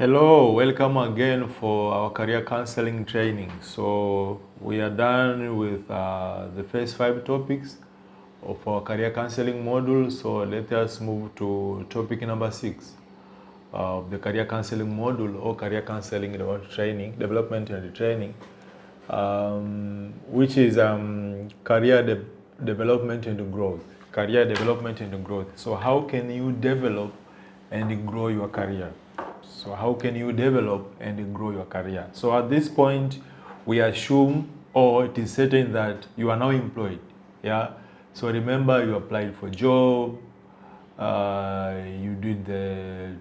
Hello, welcome again for our career counseling training. So we are done with the first 5 topics of our career counseling module. So let us move to topic number 6 of the career counseling module, or career counseling training, development and training, which is career development and growth. Career development and growth. So how can you develop and grow your career? So how can you develop and grow your career? So at this point, we assume, or it is certain, that you are now employed. Yeah. So remember, you applied for a job, you did the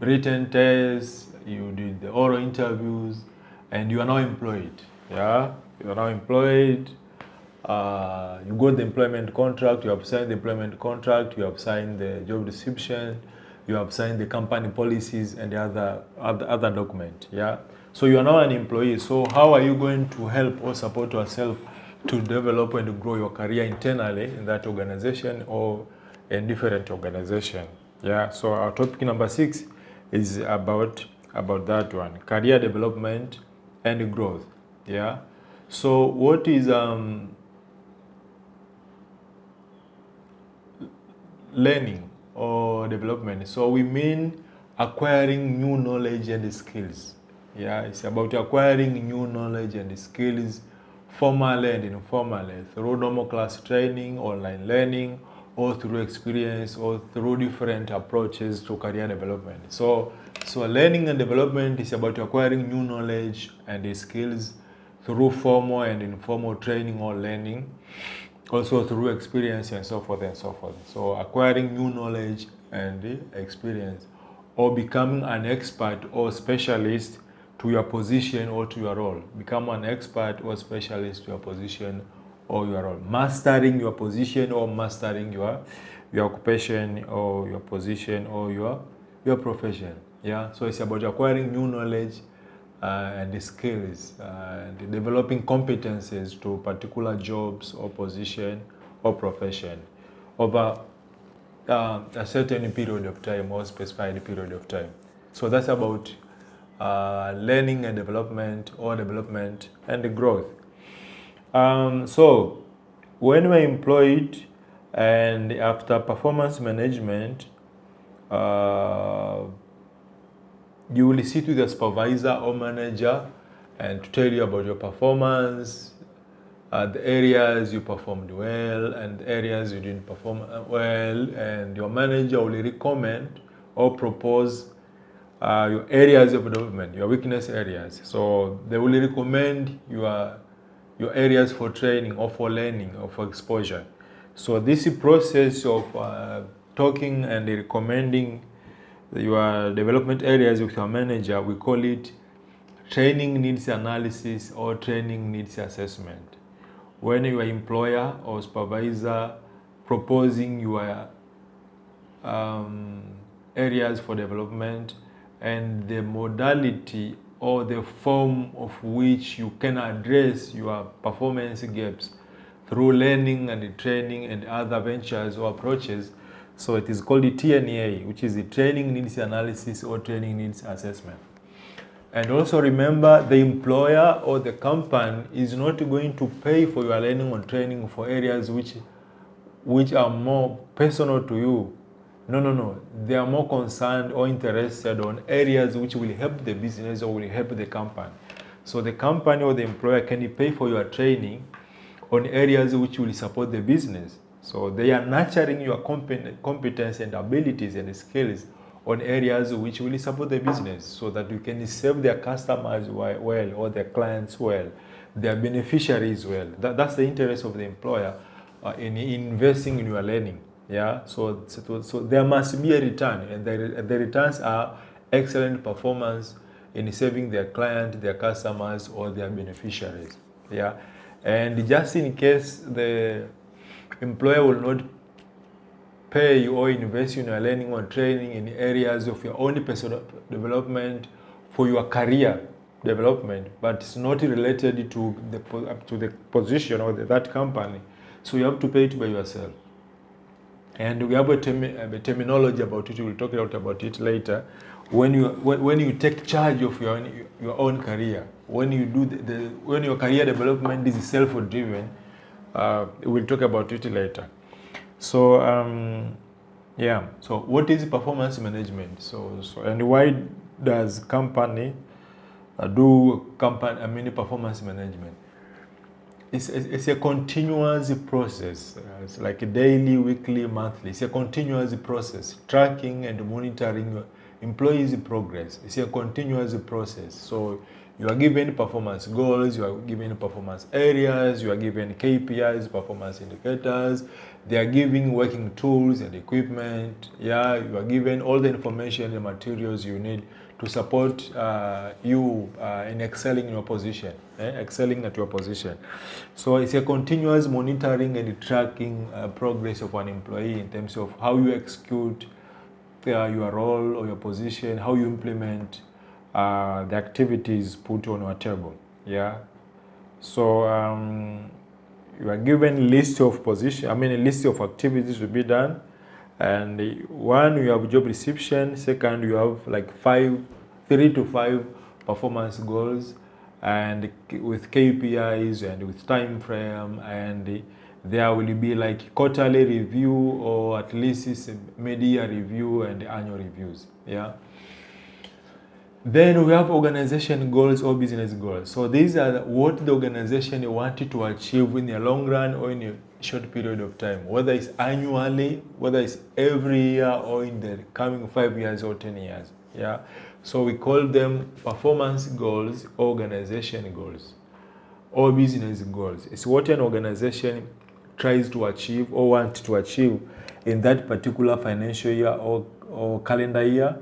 written tests, you did the oral interviews, and you are now employed. Yeah. You are now employed. You got the employment contract, you have signed the employment contract, you have signed the job description, you have signed the company policies and the other document. Yeah. So you are now an employee. So how are you going to help or support yourself to develop and grow your career internally in that organization or in different organization? Yeah. So our topic number 6 is about that one: career development and growth. Yeah. So what is learning or development? So we mean acquiring new knowledge and skills. Yeah, it's about acquiring new knowledge and skills formally and informally through normal class training, online learning, or through experience, or through different approaches to career development. So learning and development is about acquiring new knowledge and skills through formal and informal training or learning, also through experience and so forth and so forth. So acquiring new knowledge and experience, or becoming an expert or specialist to your position or to your role. Become an expert or specialist to your position or your role. Mastering your position or mastering your occupation or your position or your profession. Yeah. So it's about acquiring new knowledge and skills and developing competencies to particular jobs or position or profession over a certain period of time or specified period of time. So that's about learning and development, or development and growth. So when we're employed and after performance management, you will sit with the supervisor or manager and to tell you about your performance, the areas you performed well and the areas you didn't perform well, and your manager will recommend or propose your areas of development, your weakness areas. So they will recommend your areas for training or for learning or for exposure. So this process of talking and recommending your development areas with your manager, we call it training needs analysis or training needs assessment. When your employer or supervisor proposing your areas for development and the modality or the form of which you can address your performance gaps through learning and training and other ventures or approaches. So it is called the TNA, which is the training needs analysis or training needs assessment. And also remember, the employer or the company is not going to pay for your learning or training for areas which are more personal to you. No. They are more concerned or interested on areas which will help the business or will help the company. So the company or the employer can pay for your training on areas which will support the business. So they are nurturing your competence and abilities and skills on areas which will support the business, so that you can serve their customers well, or their clients well, their beneficiaries well. That's the interest of the employer in investing in your learning. Yeah. So there must be a return, and the returns are excellent performance in serving their client, their customers, or their beneficiaries. Yeah. And just in case the employer will not pay or invest in your learning or training in areas of your own personal development for your career development, but it's not related to the position or that company, so you have to pay it by yourself. And we have a terminology about it. We'll talk about it later. When you take charge of your own career, when you do when your career development is self-driven, we'll talk about it later. So yeah. So what is performance management? So and why does company performance management? It's a continuous process. It's like a daily, weekly, monthly. It's a continuous process, tracking and monitoring your employees' progress. It's a continuous process. So you are given performance goals, you are given performance areas, you are given KPIs, performance indicators. They are giving working tools and equipment. Yeah, you are given all the information and materials you need to support you in excelling in your position, excelling at your position. So it's a continuous monitoring and tracking progress of an employee in terms of how you execute your role or your position, how you implement the activities put on your table. Yeah. So you are given list of a list of activities to be done. And one, you have job description. Second, you have like 3 to 5 performance goals, and with KPIs and with time frame, and there will be like quarterly review, or at least mid-year review and annual reviews. Yeah. Then we have organization goals or business goals. So these are what the organization wanted to achieve in the long run or in a short period of time, whether it's annually, whether it's every year, or in the coming 5 years or 10 years. Yeah. So we call them performance goals, organization goals, or business goals. It's what an organization tries to achieve or wants to achieve in that particular financial year or calendar year,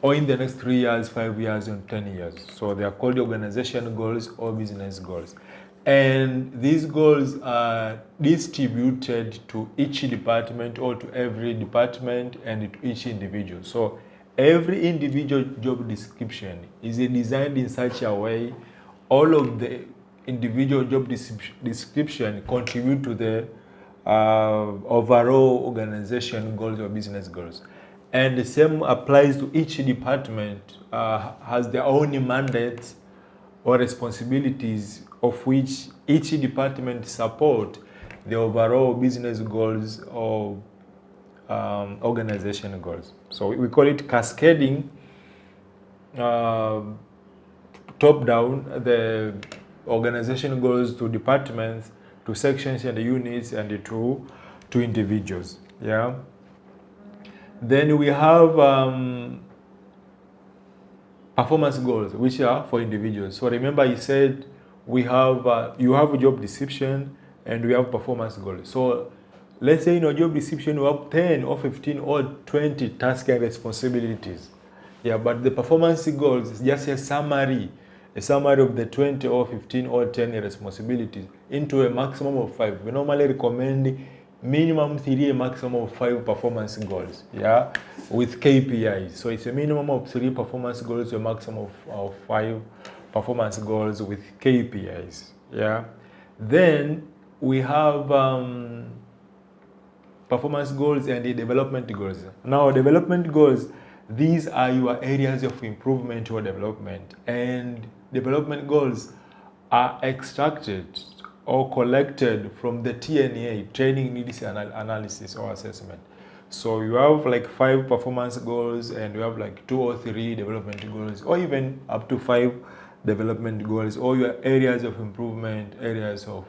or in the next 3 years, 5 years, and 10 years. So they are called organization goals or business goals. And these goals are distributed to each department, or to every department, and to each individual. So every individual job description is designed in such a way all of the individual job description contribute to the overall organization goals or business goals. And the same applies to each department, has their own mandates or responsibilities, of which each department support the overall business goals or organization goals. So we call it cascading, top down, the organization goals to departments, to sections and units, and to individuals. Yeah. Then we have performance goals, which are for individuals. So remember, I said we have you have a job description and we have performance goals. So let's say in your job description you have 10 or 15 or 20 tasks and responsibilities. Yeah, but the performance goals is just a summary of the 20 or 15 or 10 responsibilities into a maximum of 5. We normally recommend minimum 3, a maximum of 5 performance goals, yeah, with KPIs. So it's a minimum of 3 performance goals, a maximum of 5 performance goals with KPIs, yeah. Then we have performance goals and the development goals. Now, development goals, these are your areas of improvement or development, and development goals are extracted or collected from the TNA, training needs analysis or assessment. So you have like 5 performance goals, and you have like 2 or 3 development goals, or even up to 5 development goals, or your areas of improvement, areas of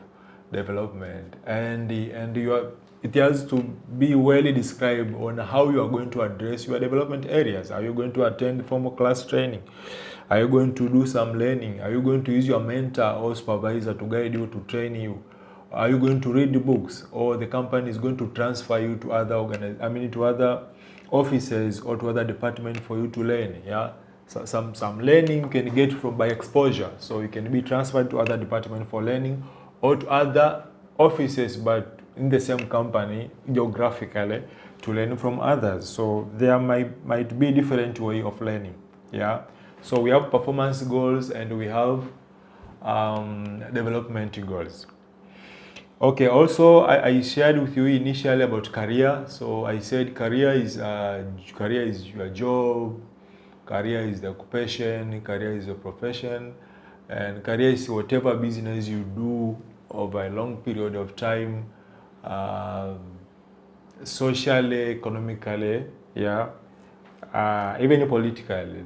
development, and it has to be well described on how you are going to address your development areas. Are you going to attend formal class training? Are you going to do some learning? Are you going to use your mentor or supervisor to guide you, to train you? Are you going to read the books, or the company is going to transfer you to other to other offices or to other departments for you to learn? Yeah, so some learning can get by exposure, so you can be transferred to other departments for learning, or to other offices but in the same company geographically to learn from others. So there might be different way of learning. Yeah. So we have performance goals and we have development goals. Okay, also I shared with you initially about career. So I said career is your job, career is the occupation, career is your profession, and career is whatever business you do over a long period of time, um, socially, economically, yeah, even politically.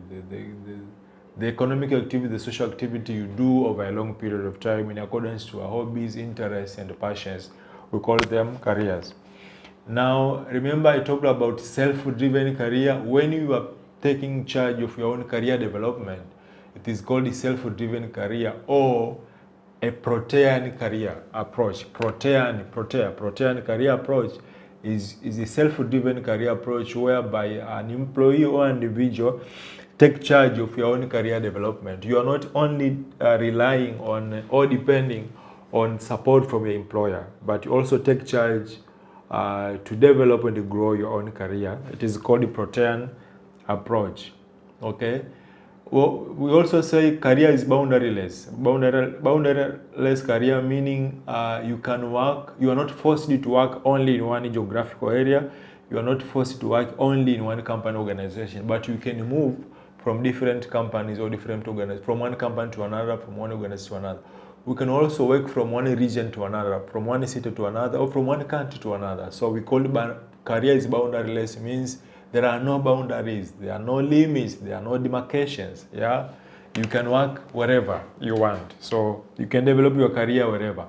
The economic activity, the social activity you do over a long period of time in accordance to our hobbies, interests, and passions, we call them careers. Now, remember I talked about self-driven career. When you are taking charge of your own career development, it is called a self-driven career or a protean career approach. Protean career approach is a self-driven career approach whereby an employee or an individual take charge of your own career development. You are not only relying on or depending on support from your employer, but you also take charge to develop and grow your own career. It is called the protean approach. Okay. Well, we also say career is boundaryless. Boundaryless career meaning you can work, you are not forced to work only in one geographical area, you are not forced to work only in one company organization, but you can move from different companies or different organizations, from one company to another, from one organization to another. We can also work from one region to another, from one city to another, or from one country to another. So we call it career is boundaryless, means there are no boundaries, there are no limits, there are no demarcations. Yeah, you can work wherever you want. So you can develop your career wherever.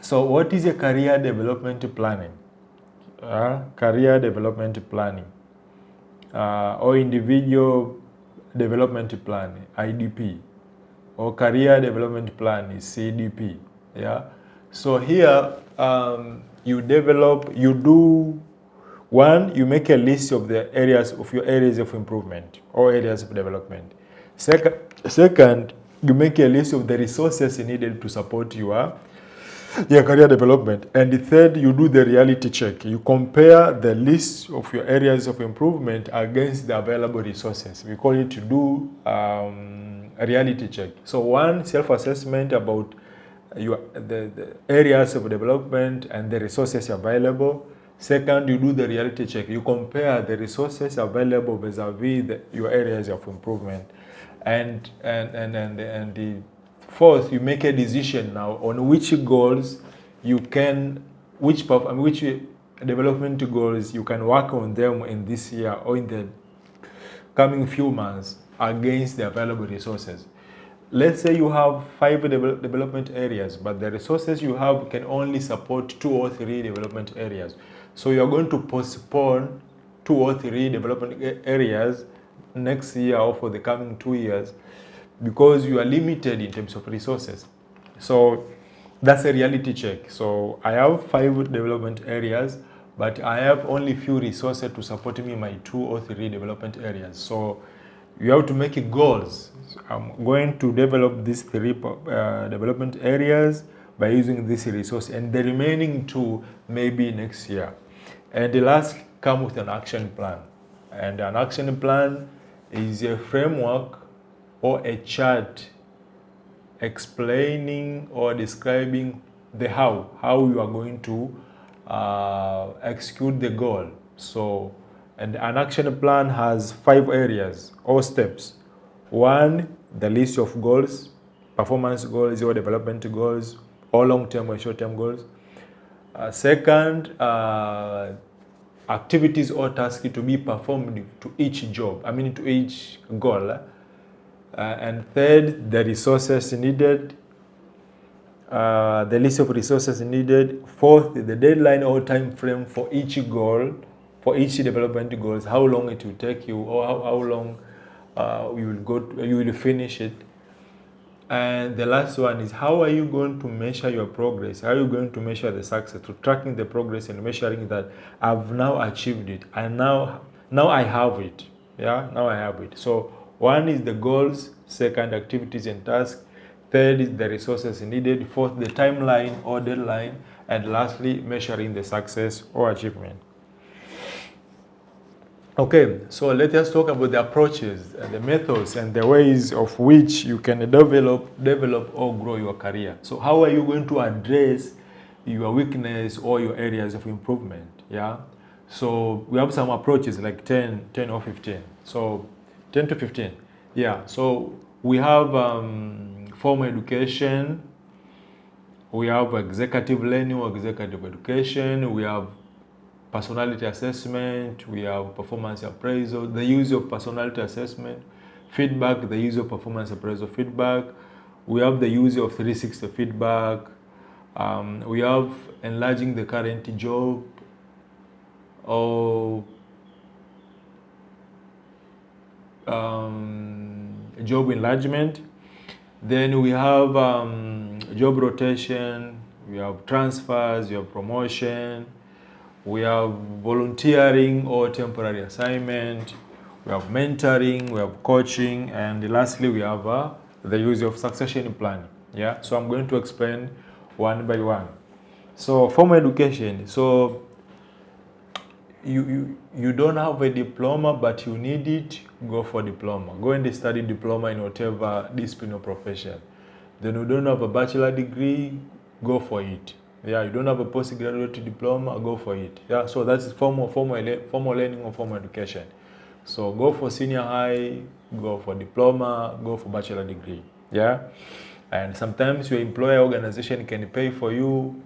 So what is a career development planning? Career development planning or individual development plan, IDP, or career development plan is CDP. Yeah. So here you do one, you make a list of the areas of your areas of improvement or areas of development. Second, you make a list of the resources needed to support your career development. And the third, you do the reality check. You compare the list of your areas of improvement against the available resources. We call it to do a reality check. So one, self-assessment about the areas of development and the resources available. Second, you do the reality check. You compare the resources available vis-a-vis your areas of improvement. And the fourth, you make a decision now on which goals you can, which development goals you can work on them in this year or in the coming few months against the available resources. Let's say you have 5 development areas, but the resources you have can only support 2 or 3 development areas. So you're going to postpone 2 or 3 development areas next year or for the coming 2 years because you are limited in terms of resources. So that's a reality check. So I have 5 development areas, but I have only few resources to support me in my 2 or 3 development areas. So you have to make goals. I'm going to develop these 3 development areas by using this resource, and the remaining 2 maybe next year. And the last, come with an action plan. And an action plan is a framework or a chart explaining or describing the how you are going to execute the goal. So, and an action plan has 5 areas or steps. 1, the list of goals, performance goals or development goals, or long-term or short-term goals. Second, activities or tasks to be performed to each job, to each goal. And third, the resources needed, the list of resources needed. Fourth, the deadline or time frame for each goal, for each development goals, how long it will take you or how long you will finish it. And the last one is, how are you going to measure your progress? How are you going to measure the success? To tracking the progress and measuring that I've now achieved it and now I have it. Yeah, now I have it. So one is the goals, second, activities and tasks, third is the resources needed, fourth, the timeline or deadline, and lastly, measuring the success or achievement. Okay, so let us talk about the approaches and the methods and the ways of which you can develop or grow your career. So how are you going to address your weakness or your areas of improvement? Yeah. So we have some approaches like 10 or 15. So 10 to 15. Yeah. So we have formal education, we have executive learning or executive education, we have personality assessment, we have performance appraisal, the use of personality assessment, feedback, the use of performance appraisal feedback, we have the use of 360 feedback, we have enlarging the current job, or job enlargement. Then we have job rotation, we have transfers, we have promotion, we have volunteering or temporary assignment, we have mentoring, we have coaching, and lastly we have the use of succession planning. Yeah, so I'm going to explain one by one. So formal education, so you don't have a diploma but you need it, go for diploma. Go and study diploma in whatever discipline or profession. Then you don't have a bachelor degree, go for it. Yeah, you don't have a postgraduate diploma, go for it. Yeah, so that's formal learning or formal education. So go for senior high, go for diploma, go for bachelor degree. Yeah, and sometimes your employer organization can pay for you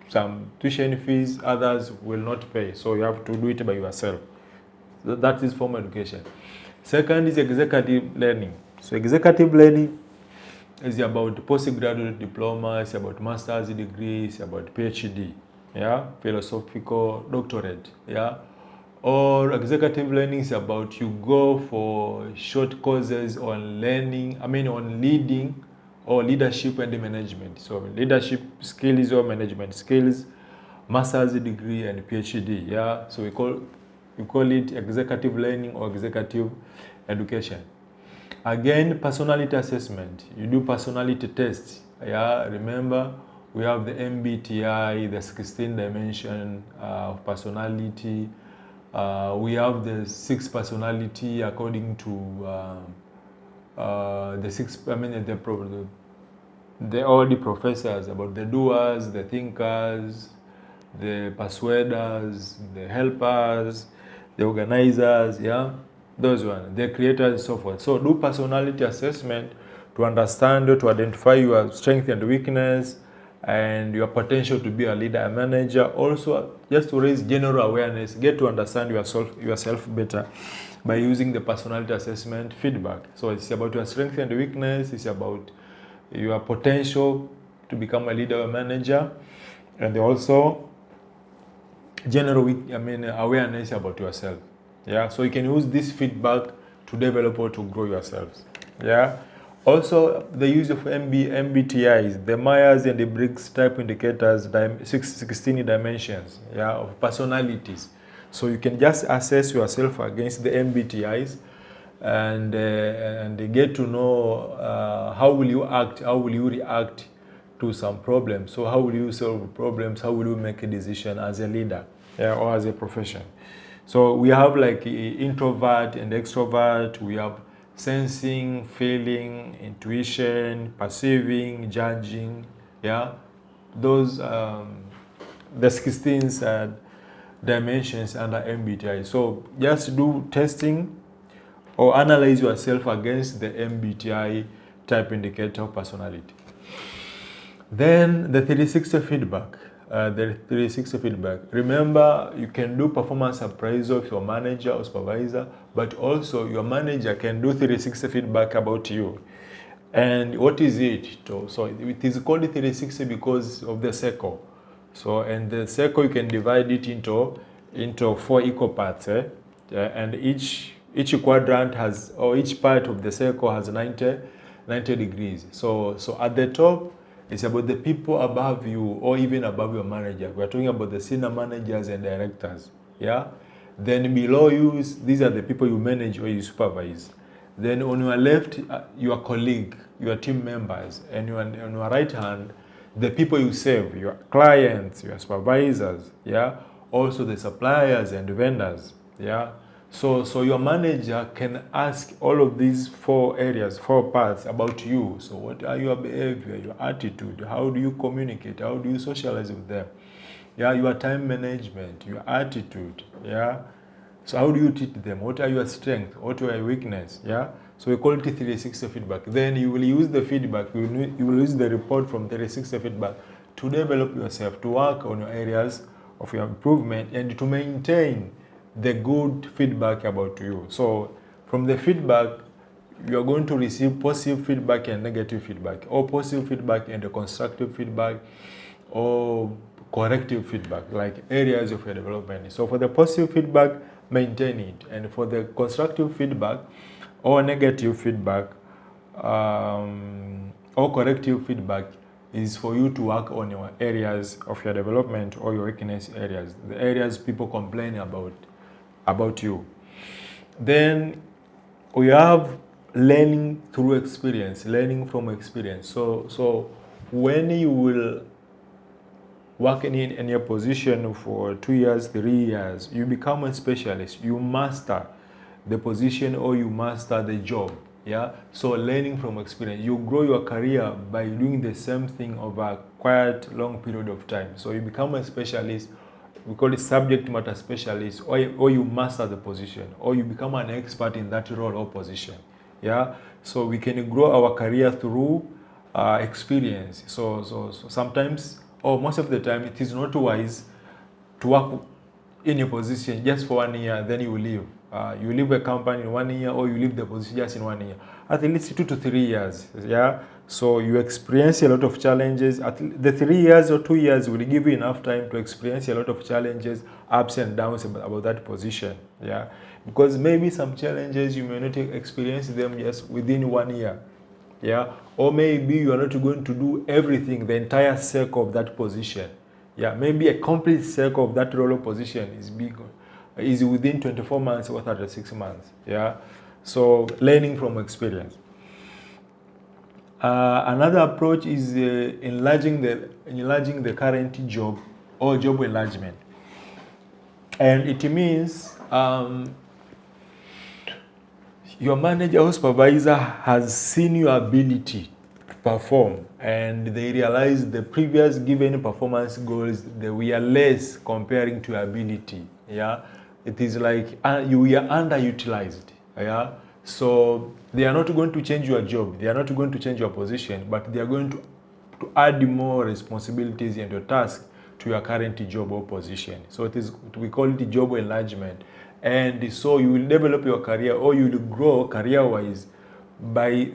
some tuition fees, others will not pay. So you have to do it by yourself. That is formal education. Second is executive learning. So executive learning is about postgraduate diploma, it's about master's degree, it's about PhD, yeah, philosophical doctorate, yeah. Or executive learning is about you go for short courses on learning, on leading or leadership and management. So leadership skills or management skills, master's degree and PhD, yeah. So we call it executive learning or executive education. Again, personality assessment. You do personality tests. Yeah, remember we have the MBTI, the 16 dimension of personality. We have the 6 personality according to the 6. All the professors about the doers, the thinkers, the persuaders, the helpers, the organizers. Yeah. Those ones, the creators and so forth. So do personality assessment to understand, to identify your strength and weakness and your potential to be a leader, a manager. Also, just to raise general awareness, get to understand yourself better by using the personality assessment feedback. So it's about your strength and weakness, it's about your potential to become a leader or a manager, and also general awareness about yourself. Yeah, so you can use this feedback to develop or to grow yourselves. Yeah, also the use of MBTIs, the Myers and the Briggs type indicators, 16 dimensions, yeah, of personalities. So you can just assess yourself against the MBTIs and get to know how will you act, how will you react to some problems. So how will you solve problems? How will you make a decision as a leader, yeah, or as a profession? So we have like introvert and extrovert, we have sensing, feeling, intuition, perceiving, judging, yeah. Those, the 16 dimensions under MBTI. So just do testing or analyze yourself against the MBTI type indicator of personality. Then the 360 feedback. Remember, you can do performance appraisal of your manager or supervisor, but also your manager can do 360 feedback about you. And what is it? So it is called 360 because of the circle. So, and the circle you can divide it into 4 equal parts, and each quadrant has, or each part of the circle has 90 degrees. So at the top, it's about the people above you or even above your manager. We're talking about the senior managers and directors. Yeah. Then below you, these are the people you manage or you supervise. Then on your left, your colleague, your team members, and on your right hand, the people you serve, your clients, your supervisors, yeah, also the suppliers and vendors. Yeah. So your manager can ask all of these 4 areas, 4 parts about you. So what are your behavior, your attitude, how do you communicate, how do you socialize with them? Yeah, your time management, your attitude, yeah. So how do you treat them? What are your strengths? What are your weakness? Yeah. So we call it 360 feedback. Then you will use the feedback, you will use the report from 360 feedback to develop yourself, to work on your areas of your improvement and to maintain the good feedback about you. So from the feedback, you are going to receive positive feedback and negative feedback, or positive feedback and constructive feedback, or corrective feedback, like areas of your development. So for the positive feedback, maintain it. And for the constructive feedback or negative feedback, or corrective feedback, is for you to work on your areas of your development or your weakness areas, the areas people complain about you. Then we have learning through experience, learning from experience. So when you will working in your position for 2 years, 3 years, you become a specialist. You master the position or you master the job. Yeah. So learning from experience, you grow your career by doing the same thing over a quite long period of time. So you become a specialist. We call it subject matter specialist, or you master the position, or you become an expert in that role or position. Yeah. So we can grow our career through experience. So sometimes, or most of the time, it is not wise to work in a position just for 1 year, then you leave. You leave a company in 1 year, or you leave the position just in 1 year. At least 2 to 3 years. Yeah. So you experience a lot of challenges. The 3 years or 2 years will give you enough time to experience a lot of challenges, ups and downs about that position. Yeah. Because maybe some challenges you may not experience them just within 1 year. Yeah. Or maybe you are not going to do everything, the entire circle of that position. Yeah. Maybe a complete circle of that role or position is within 24 months or 36 months. Yeah. So learning from experience. Another approach is enlarging the current job, or job enlargement. And it means your manager or supervisor has seen your ability to perform, and they realize the previous given performance goals, they were less comparing to your ability. Yeah. It is like you were underutilized. Yeah. So they are not going to change your job, they are not going to change your position, but they are going to add more responsibilities and your task to your current job or position. So we call it job enlargement. And so you will develop your career, or you will grow career-wise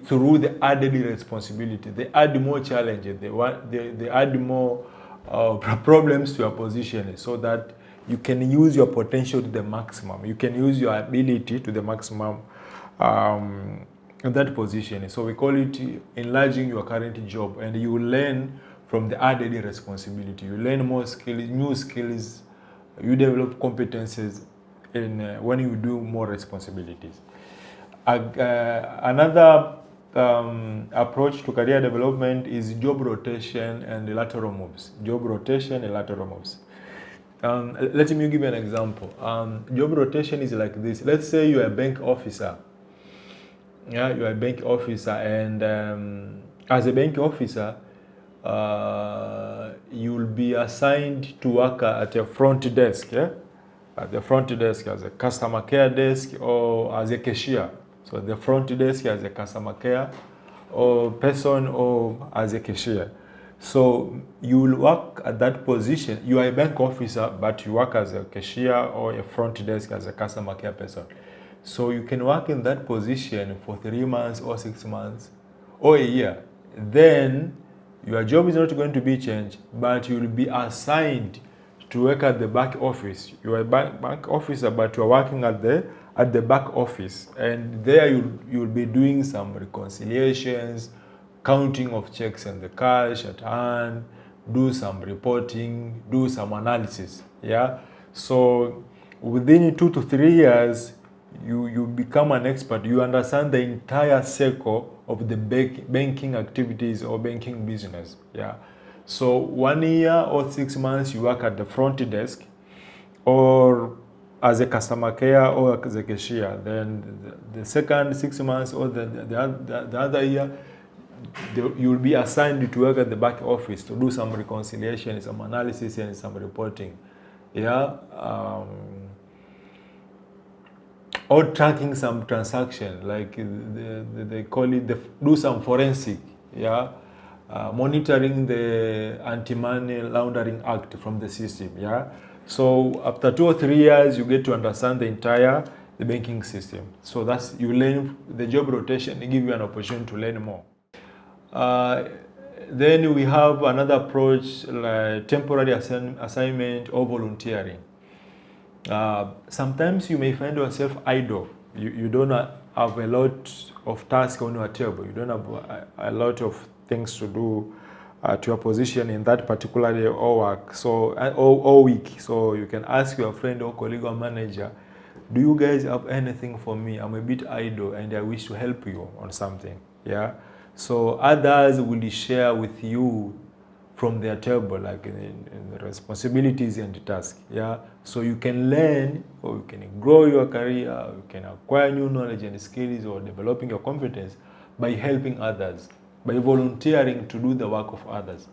through the added responsibility. They add more challenges. They add more problems to your position, so that you can use your potential to the maximum. You can use your ability to the maximum in that position. So we call it enlarging your current job, and you will learn from the added responsibility. You learn more skills, new skills. You develop competences when you do more responsibilities. Another approach to career development is job rotation and lateral moves. Job rotation and lateral moves. Let me give you an example. Job rotation is like this. Let's say you are a bank officer. Yeah, you are a bank officer, and as a bank officer, you will be assigned to work at a front desk. Yeah, at the front desk as a customer care desk, or as a cashier. So the front desk as a customer care or person, or as a cashier. So you will work at that position. You are a bank officer, but you work as a cashier or a front desk as a customer care person. So you can work in that position for 3 months or 6 months or a year. Then your job is not going to be changed, but you will be assigned to work at the back office. You are a bank officer, but you are working at the back office, and there you will be doing some reconciliations, counting of checks and the cash at hand, do some reporting, do some analysis. Yeah. So within 2 to 3 years, you become an expert. You understand the entire circle of the banking activities or banking business. Yeah. So 1 year or 6 months you work at the front desk, or as a customer care or as a cashier. Then the second 6 months or the other year, you will be assigned to work at the back office to do some reconciliation, some analysis, and some reporting. Yeah. Or tracking some transaction, like they call it, do some forensic, yeah, monitoring the Anti-Money Laundering Act from the system, yeah. So after 2 or 3 years, you get to understand the banking system. So that's, you learn the job rotation, they give you an opportunity to learn more. Then we have another approach, like temporary assignment or volunteering. Sometimes you may find yourself idle. You don't have a lot of tasks on your table. You don't have a lot of things to do to your position in that particular day or work, so or week. So you can ask your friend or colleague or manager, do you guys have anything for me? I'm a bit idle and I wish to help you on something. Yeah. So others will share with you from their table, like in the responsibilities and the tasks. Yeah. So you can learn, or you can grow your career, you can acquire new knowledge and skills, or developing your competence by helping others, by volunteering to do the work of others.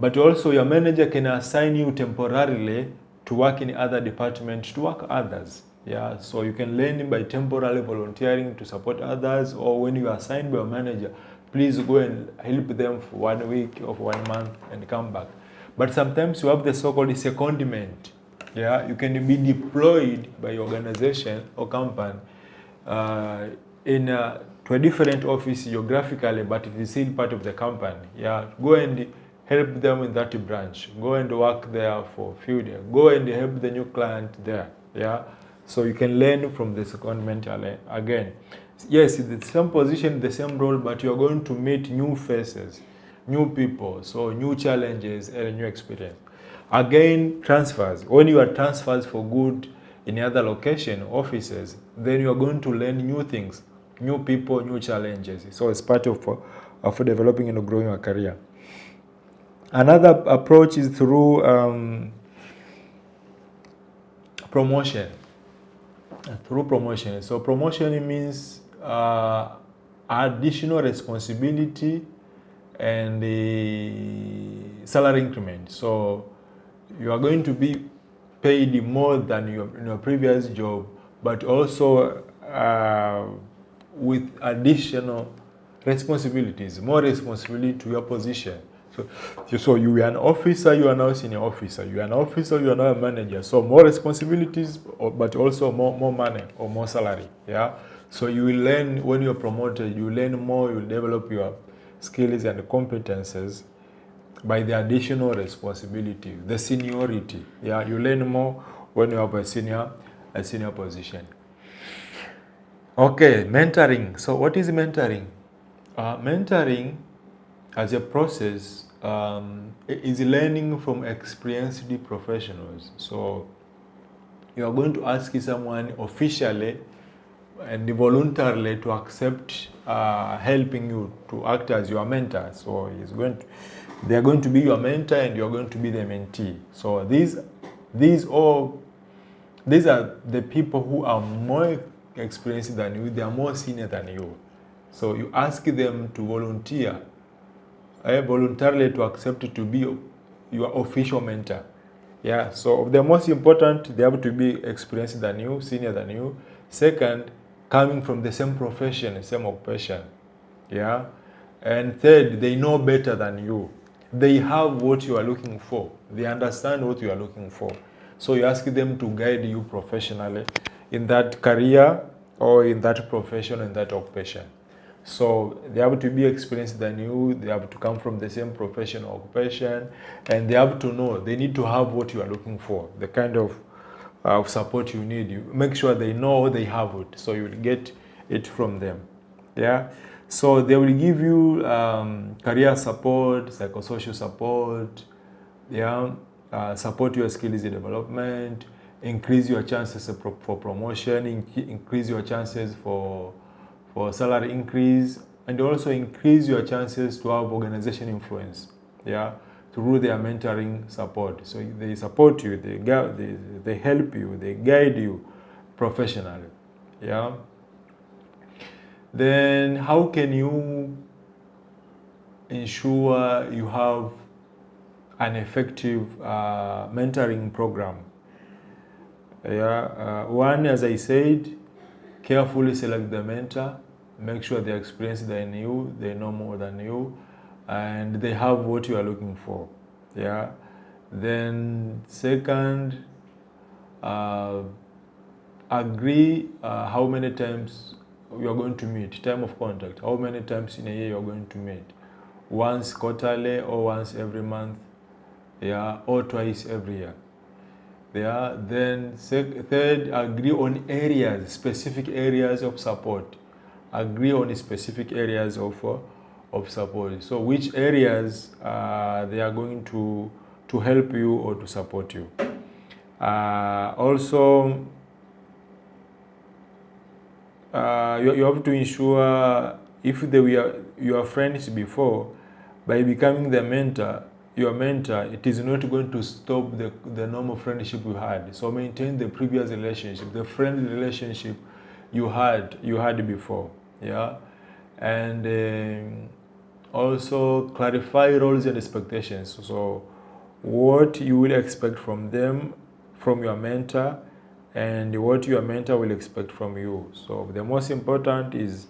But also your manager can assign you temporarily to work in other departments, to work others. Yeah, so you can learn by temporarily volunteering to support others, or when you are assigned by your manager, please go and help them for 1 week or for 1 month and come back. But sometimes you have the so-called secondment. Yeah, you can be deployed by your organization or company to a different office geographically, but it is still part of the company. Yeah, go and help them in that branch. Go and work there for a few days. Go and help the new client there. Yeah, so you can learn from the secondment again. Yes, it's the same position, the same role, but you are going to meet new faces, new people, so new challenges and new experience. Again, transfers. When you are transferred for good in other location, offices, then you are going to learn new things, new people, new challenges. So it's part of developing and growing a career. Another approach is through promotion. Through promotion. So promotion means additional responsibility and the salary increment. So you are going to be paid more than in your previous job, but also with additional responsibilities, more responsibility to your position. So you are an officer, you are now a senior officer. You are an officer, you are now a manager. So more responsibilities, but also more money or more salary. Yeah. So you will learn when you are promoted. You learn more. You will develop your skills and competences by the additional responsibility, the seniority. Yeah. You learn more when you have a senior position. Okay, mentoring. So what is mentoring? Mentoring, as a process, is learning from experienced professionals. So you are going to ask someone officially and voluntarily to accept helping you to act as your mentor. So they are going to be your mentor and you are going to be the mentee. So these are the people who are more experienced than you. They are more senior than you. So you ask them to voluntarily to accept to be your official mentor. Yeah, so the most important, they have to be experienced than you, senior than you. Second, coming from the same profession, same occupation. Yeah, and third, they know better than you. They have what you are looking for. They understand what you are looking for. So you ask them to guide you professionally in that career or in that profession, in that occupation. So they have to be experienced than you, they have to come from the same profession or occupation, and they have to know, they need to have what you are looking for, the kind of support you need. You make sure they know they have it, so you will get it from them. Yeah. So they will give you career support, psychosocial support, yeah, support your skills development, increase your chances for promotion, increase your chances for salary increase, and also increase your chances to have organization influence. Yeah. through their mentoring support. So they support you, they help you, they guide you professionally. Yeah. Then how can you ensure you have an effective mentoring program? Yeah. One, as I said, carefully select the mentor. Make sure they're experienced than you, they know more than you, and they have what you are looking for. Yeah. Then second, agree how many times you are going to meet, time of contact, how many times in a year you are going to meet. Once quarterly or once every month, yeah, or twice every year. Yeah. Then third, agree on areas, specific areas of support. Agree on specific areas of support. So which areas they are going to help you or to support you. Also, you have to ensure if they were your friends before, by becoming the mentor, your mentor, it is not going to stop the normal friendship you had. So maintain the previous relationship, the friendly relationship you had before. Yeah. And also clarify roles and expectations. So what you will expect from them, from your mentor, and what your mentor will expect from you. So the most important is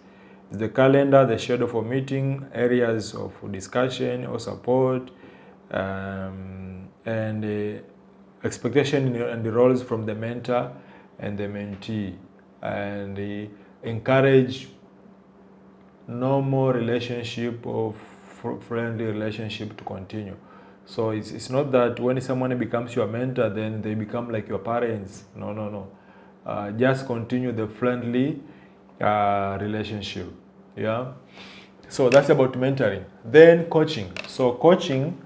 the calendar, the schedule for meeting, areas of discussion or support, and expectation and the roles from the mentor and the mentee, and encourage normal relationship of friendly relationship to continue. So it's not that when someone becomes your mentor, then they become like your parents. No. Just continue the friendly relationship. Yeah. So that's about mentoring. Then coaching. So coaching,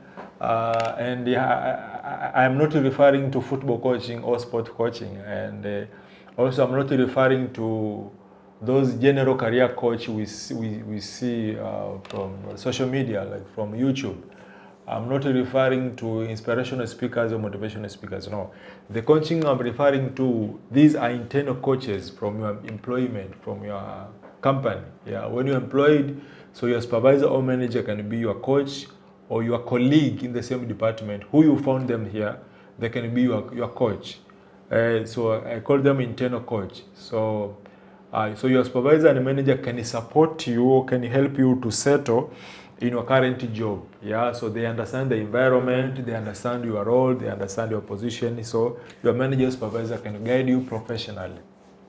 and I'm not referring to football coaching or sport coaching, and also I'm not referring to those general career coach we see from social media, like from YouTube. I'm not referring to inspirational speakers or motivational speakers. No, the coaching I'm referring to, these are internal coaches from your employment, from your company. Yeah, when you're employed, so your supervisor or manager can be your coach, or your colleague in the same department who you found them here, they can be your coach. So I call them internal coach. So your supervisor and manager can support you, can help you to settle in your current job. Yeah, so they understand the environment, they understand your role, they understand your position. So your manager, supervisor can guide you professionally.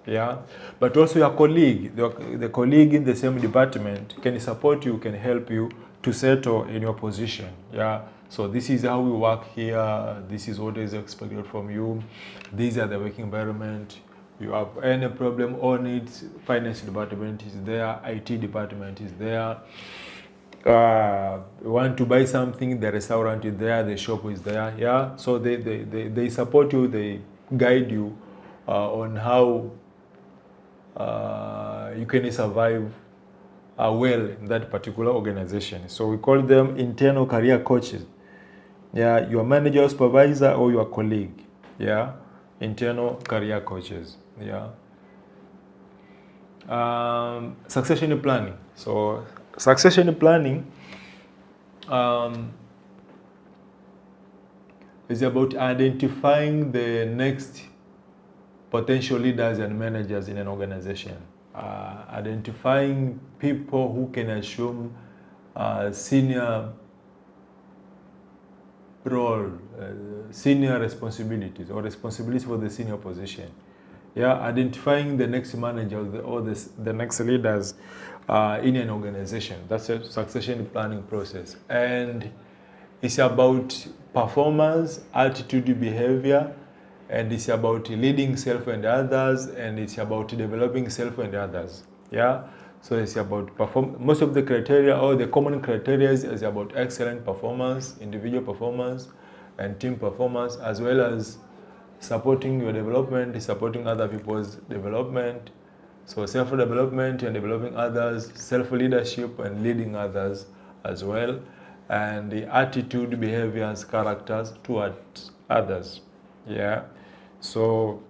Yeah, but also your colleague, the colleague in the same department can support you, can help you to settle in your position. Yeah, so this is how we work here. This is what is expected from you. These are the working environment. You have any problem or needs, finance department is there, IT department is there. You want to buy something, the restaurant is there, the shop is there. Yeah, so they support you, they guide you on how you can survive well in that particular organization. So we call them internal career coaches. Yeah, your manager, supervisor, or your colleague. Yeah, internal career coaches. Yeah. Succession planning. So succession planning is about identifying the next potential leaders and managers in an organization. Identifying people who can assume senior role, senior responsibilities, or responsibilities for the senior position. Yeah, identifying the next manager or the next leaders in an organization. That's a succession planning process. And it's about performance, attitude, behavior, and it's about leading self and others, and it's about developing self and others. Yeah, so it's about most of the criteria, or the common criteria, is about excellent performance, individual performance, and team performance, as well as supporting your development, supporting other people's development. So self-development and developing others, self-leadership and leading others as well. and the attitude, behaviors, characters towards others. Yeah, so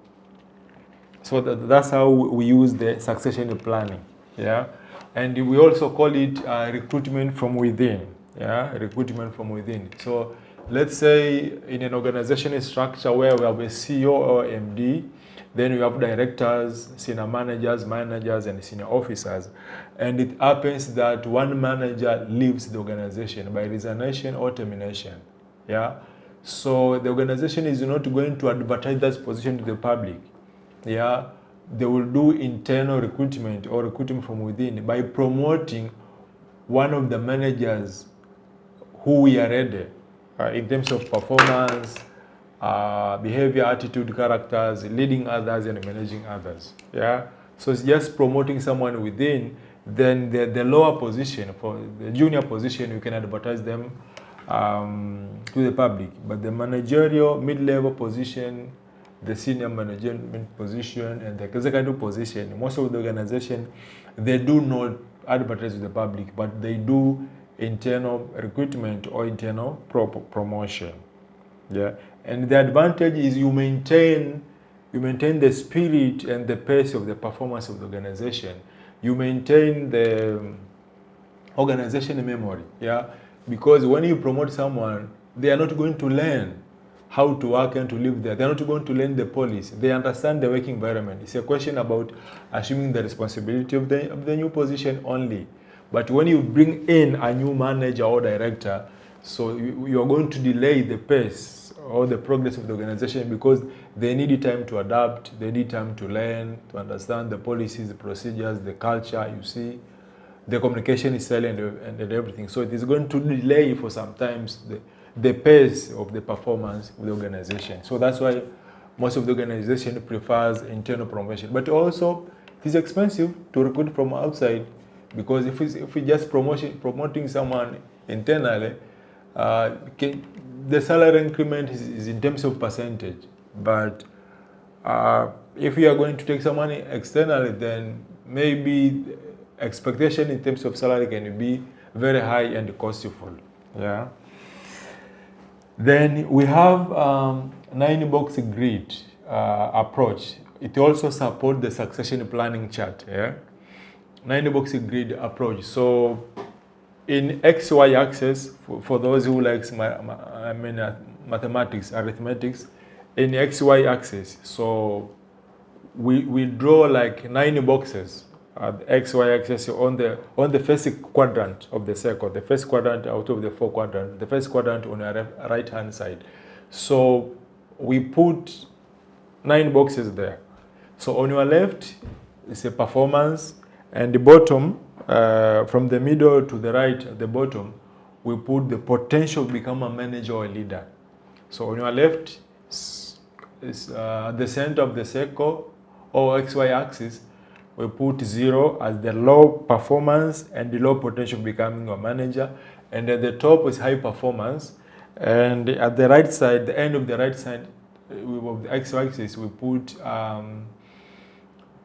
that's how we use the succession planning. Yeah, and we also call it recruitment from within. Yeah, recruitment from within. So let's say in an organizational structure where we have a CEO or MD, then we have directors, senior managers, and senior officers. And it happens that one manager leaves the organization by resignation or termination. Yeah. So the organization is not going to advertise that position to the public. Yeah. They will do internal recruitment or recruitment from within by promoting one of the managers who we are ready in terms of performance, behavior, attitude, characters, leading others and managing others. Yeah. So it's just promoting someone within. Then the lower position, for the junior position, you can advertise them to the public. But the managerial, mid-level position, the senior management position, and the executive position, most of the organization, they do not advertise to the public, but they do internal recruitment or internal promotion. Yeah, and the advantage is you maintain the spirit and the pace of the performance of the organization. You maintain the organization memory. Yeah, because when you promote someone, they are not going to learn how to work and to live there. They're not going to learn the policy. They understand the working environment. It's a question about assuming the responsibility of the new position only. But when you bring in a new manager or director, so you are going to delay the pace or the progress of the organization because they need time to adapt, they need time to learn, to understand the policies, the procedures, the culture, you see. The communication is silent and everything. So it is going to delay for sometimes the pace of the performance of the organization. So that's why most of the organization prefers internal promotion. But also, it is expensive to recruit from outside because if we just promoting someone internally, the salary increment is in terms of percentage. But if you are going to take someone externally, then maybe expectation in terms of salary can be very high and costful. Yeah. Then we have 9-box grid approach. It also supports the succession planning chart. Yeah. 9-box grid approach. So in XY axis, for those who likes mathematics, arithmetics, in XY axis, so we draw like 9 boxes at the XY axis on the first quadrant of the circle, the first quadrant out of the 4 quadrants, the first quadrant on the right hand side. So we put 9 boxes there. So on your left is a performance, and the bottom, from the middle to the right at the bottom, we put the potential to become a manager or a leader. So on your left is the center of the circle or XY axis. We put 0 as the low performance and the low potential of becoming a manager. And at the top is high performance. And at the right side, the end of the right side of the x-axis, we put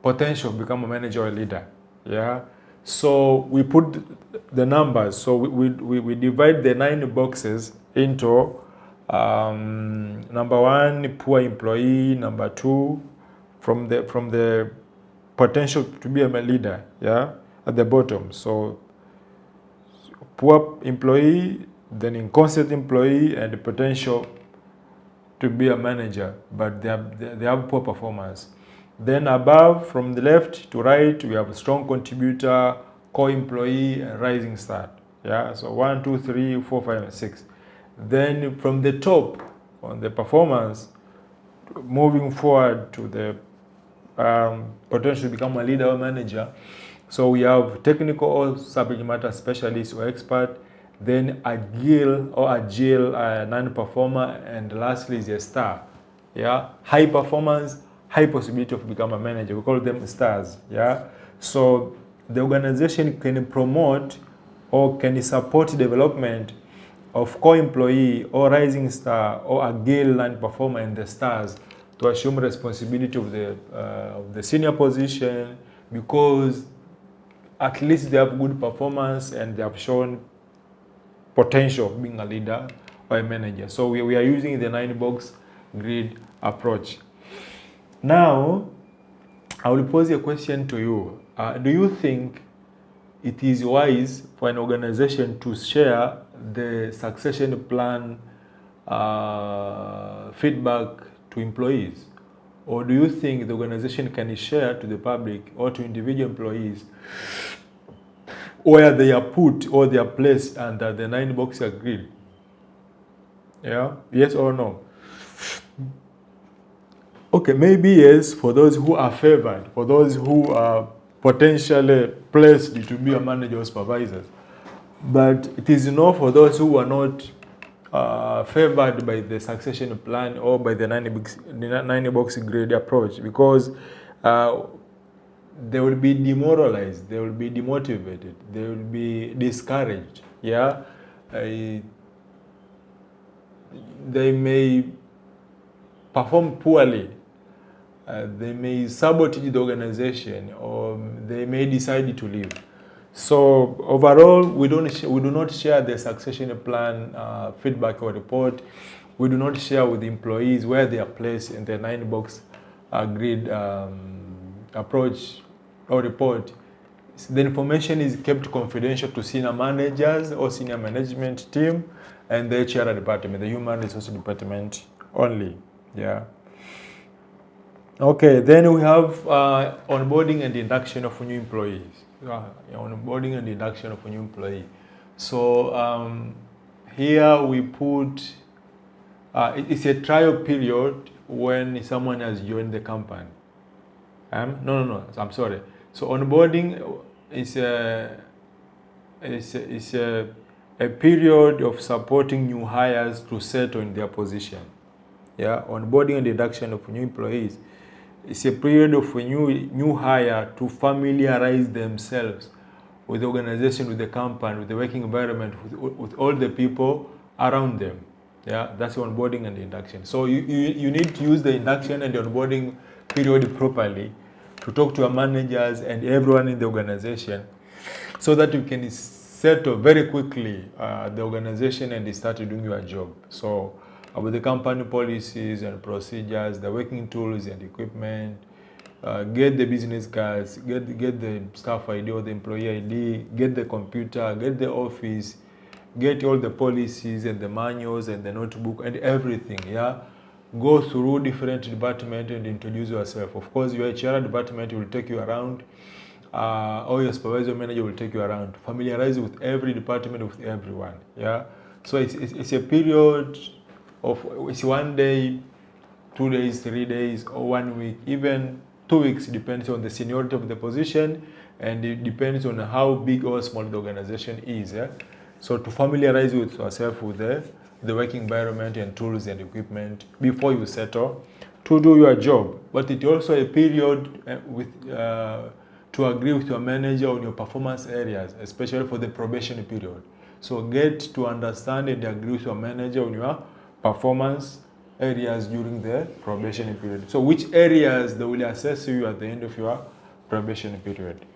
potential to become a manager or a leader. Yeah. So we put the numbers. So we divide the 9 boxes into number 1, poor employee. Number 2, from the potential to be a leader, yeah, at the bottom. So poor employee, then inconsistent employee, and the potential to be a manager, but they have poor performance. Then above, from the left to right, we have a strong contributor, core employee, and rising star. Yeah, so 1, 2, 3, 4, 5, and 6. Then from the top on the performance, moving forward to the potential to become a leader or manager. So we have technical or subject matter specialist or expert, then agile non-performer, and lastly is a star. Yeah, high performance, high possibility of become a manager. We call them stars. Yeah, so the organization can promote or can support development of core employee or rising star or agile non-performer and the stars to assume responsibility of the senior position, because at least they have good performance and they have shown potential of being a leader or a manager. So we are using the 9-box grid approach. Now, I will pose a question to you. Do you think it is wise for an organization to share the succession plan feedback to employees? Or do you think the organization can share to the public or to individual employees where they are put or they are placed under the 9-box grid? Yeah, yes or no? Okay, maybe yes for those who are favored, for those who are potentially placed to be a manager or supervisors. But it is no for those who are not favored by the succession plan or by the 9-box grid approach, because they will be demoralized, they will be demotivated, they will be discouraged. Yeah, they may perform poorly. They may sabotage the organization, or they may decide to leave. So overall, we do not share the succession plan feedback or report. We do not share with the employees where they are placed in the 9-box grid approach or report. The information is kept confidential to senior managers or senior management team and the HR department, the human resource department only. Yeah. Okay, then we have onboarding and induction of new employees. Onboarding and induction of a new employee. So here we put, it's a trial period when someone has joined the company. No, I'm sorry. So onboarding is a period of supporting new hires to settle in their position. Yeah, onboarding and induction of new employees. It's a period of a new hire to familiarize themselves with the organization, with the company, with the working environment, with all the people around them. Yeah, that's onboarding and induction. So you need to use the induction and the onboarding period properly to talk to your managers and everyone in the organization, so that you can settle very quickly the organization and start doing your job. So with the company policies and procedures, the working tools and equipment, get the business cards, get the staff ID or the employee ID, get the computer, get the office, get all the policies and the manuals and the notebook and everything. Yeah, go through different departments and introduce yourself. Of course, your HR department will take you around, or your supervisor manager will take you around. Familiarize with every department, with everyone. Yeah, so it's a period of, it's 1 day, 2 days, 3 days, or 1 week, even 2 weeks, depends on the seniority of the position, and it depends on how big or small the organization is. Yeah? So to familiarize with yourself with the working environment and tools and equipment before you settle to do your job. But it's also a period to agree with your manager on your performance areas, especially for the probation period. So get to understand and agree with your manager on your performance areas during the probation period. So which areas they will assess you at the end of your probation period.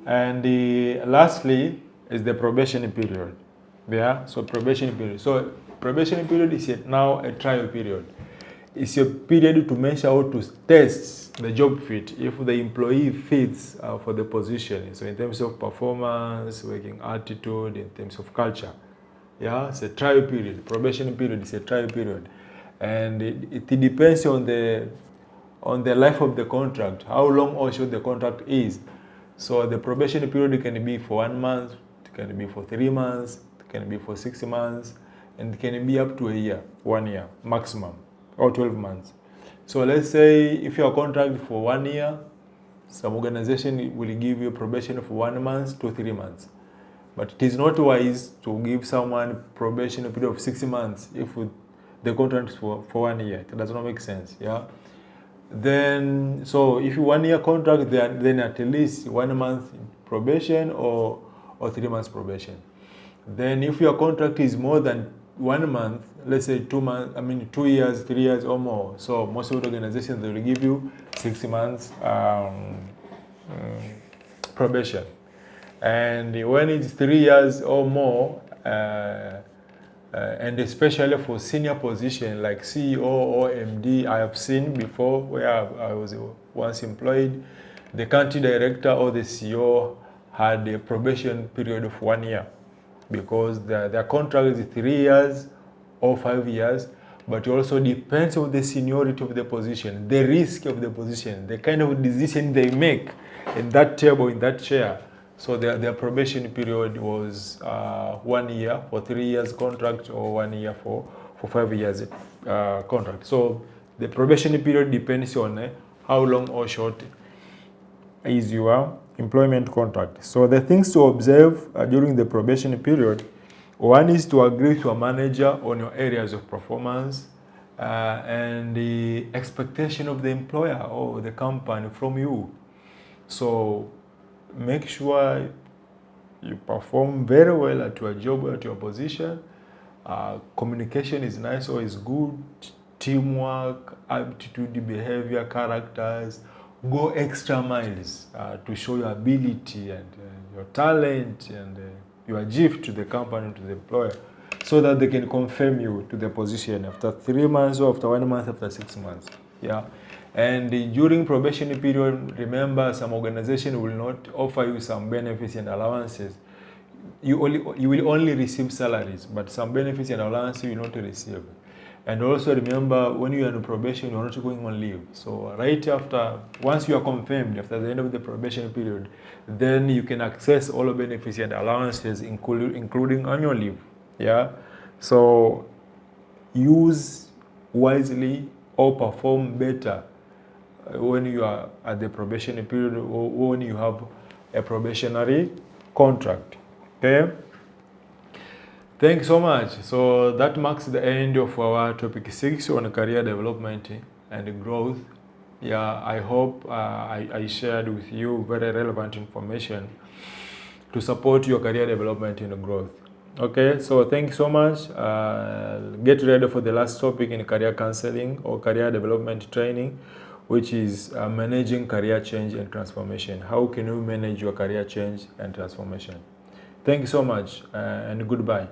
And lastly is the probation period. Yeah, so probation period. So probation period is now a trial period. It's a period to measure how to test the job fit, if the employee fits for the position. So in terms of performance, working attitude, in terms of culture. Yeah, it's a trial period. Probation period is a trial period, and it depends on the life of the contract, how long or short the contract is. So the probation period can be for 1 month, it can be for 3 months, it can be for 6 months, and it can be up to a year, 1 year maximum, or 12 months. So let's say if your contract for 1 year, some organization will give you probation for 1 month to 3 months. But it is not wise to give someone probation period of 6 months if the contract is for 1 year. It does not make sense. Yeah. Then, so if you 1 year contract, then at least 1 month probation or 3 months probation. Then if your contract is more than 1 month, let's say 2 months, 2 years, 3 years or more. So most of the organizations, they will give you 6 months probation. And when it's 3 years or more, and especially for senior position like CEO or MD, I have seen before where I was once employed, the country director or the CEO had a probation period of 1 year because their contract is 3 years or 5 years, but it also depends on the seniority of the position, the risk of the position, the kind of decision they make in that table, in that chair. So their probation period was 1 year for 3 years contract or 1 year for 5 years contract. So the probation period depends on how long or short is your employment contract. So the things to observe during the probation period, one is to agree with your manager on your areas of performance and the expectation of the employer or the company from you. So make sure you perform very well at your job, at your position. Communication is nice or is good. Teamwork, aptitude, behavior, characters. Go extra miles to show your ability and your talent and your gift to the company, to the employer, so that they can confirm you to the position after 3 months or after 1 month, after 6 months. Yeah. And during probation period, remember, some organization will not offer you some benefits and allowances. You will only receive salaries, but some benefits and allowances you will not receive. And also remember, when you are on probation, you're not going on leave. So right after, once you are confirmed, after the end of the probation period, then you can access all the benefits and allowances, including annual leave. Yeah. So use wisely or perform better when you are at the probation period or when you have a probationary contract. Okay. Thanks so much. So that marks the end of our topic 6 on career development and growth. Yeah, I hope I shared with you very relevant information to support your career development and growth. Okay, so thanks so much. Get ready for the last topic in career counseling or career development training, which is managing career change and transformation. How can you manage your career change and transformation? Thank you so much and goodbye.